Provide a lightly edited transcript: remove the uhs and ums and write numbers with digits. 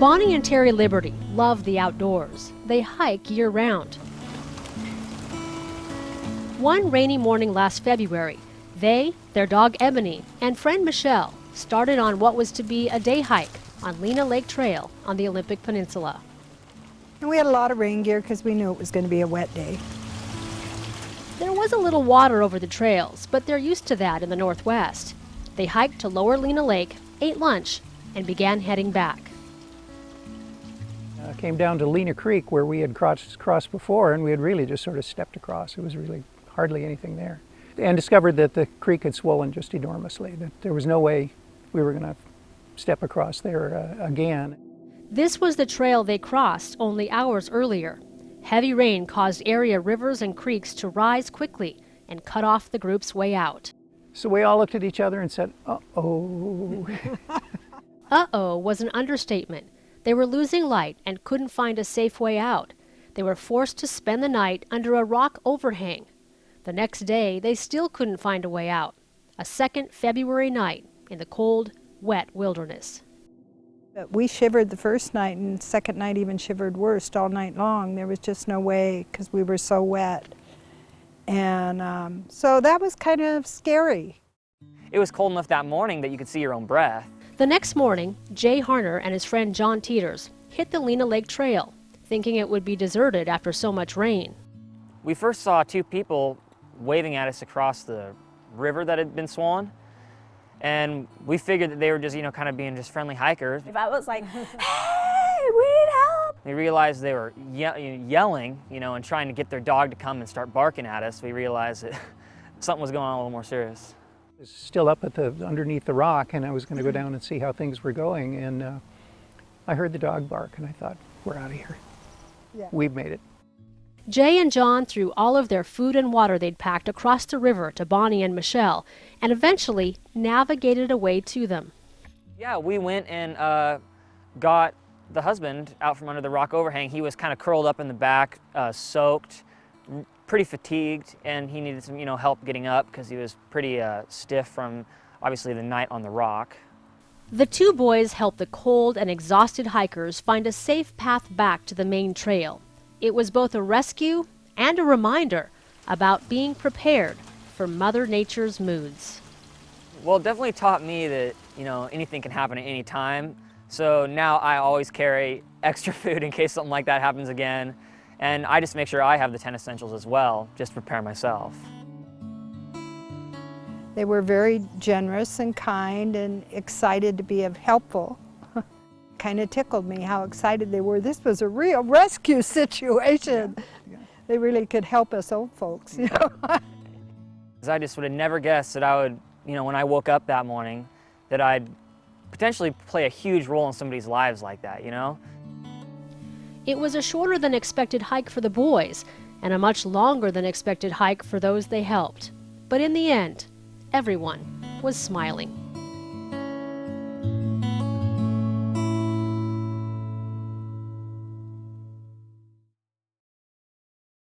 Bonnie and Terry Liberty love the outdoors. They hike year-round. One rainy morning last February, they, their dog Ebony, and friend Michelle started on what was to be a day hike on Lena Lake Trail on the Olympic Peninsula. And we had a lot of rain gear because we knew it was going to be a wet day. There was a little water over the trails, but they're used to that in the Northwest. They hiked to Lower Lena Lake, ate lunch, and began heading back. Came down to Lena Creek where we had crossed before, and we had really just sort of stepped across. It was really hardly anything there. And discovered that the creek had swollen just enormously, that there was no way we were going to step across there again. This was the trail they crossed only hours earlier. Heavy rain caused area rivers and creeks to rise quickly and cut off the group's way out. So we all looked at each other and said, uh-oh. Uh-oh was an understatement. They were losing light and couldn't find a safe way out. They were forced to spend the night under a rock overhang. The next day, they still couldn't find a way out. A second February night in the cold, wet wilderness. But we shivered the first night, and the second night even shivered worse all night long. There was just no way because we were so wet. And so that was kind of scary. It was cold enough that morning that you could see your own breath. The next morning, Jay Harner and his friend John Teeters hit the Lena Lake Trail, thinking it would be deserted after so much rain. We first saw two people waving at us across the river that had been swollen, and we figured that they were just, kind of being just friendly hikers. If I was like, hey, we need help! We realized they were yelling, and trying to get their dog to come and start barking at us. We realized that something was going on a little more serious. I was still up at underneath the rock, and I was going to go down and see how things were going, and I heard the dog bark, and I thought, we're out of here. Yeah. We've made it. Jay and John threw all of their food and water they'd packed across the river to Bonnie and Michelle, and eventually navigated a way to them. Yeah, we went and got the husband out from under the rock overhang. He was kind of curled up in the back, soaked, pretty fatigued, and he needed some, help getting up because he was pretty stiff from, obviously, the night on the rock. The two boys helped the cold and exhausted hikers find a safe path back to the main trail. It was both a rescue and a reminder about being prepared for Mother Nature's moods. Well, it definitely taught me that, anything can happen at any time. So now I always carry extra food in case something like that happens again. And I just make sure I have the 10 essentials as well, just to prepare myself. They were very generous and kind and excited to be helpful. Kind of tickled me how excited they were. This was a real rescue situation. Yeah. They really could help us old folks, I just would have never guessed that I would, when I woke up that morning, that I'd potentially play a huge role in somebody's lives like that, It was a shorter than expected hike for the boys and a much longer than expected hike for those they helped. But in the end, everyone was smiling.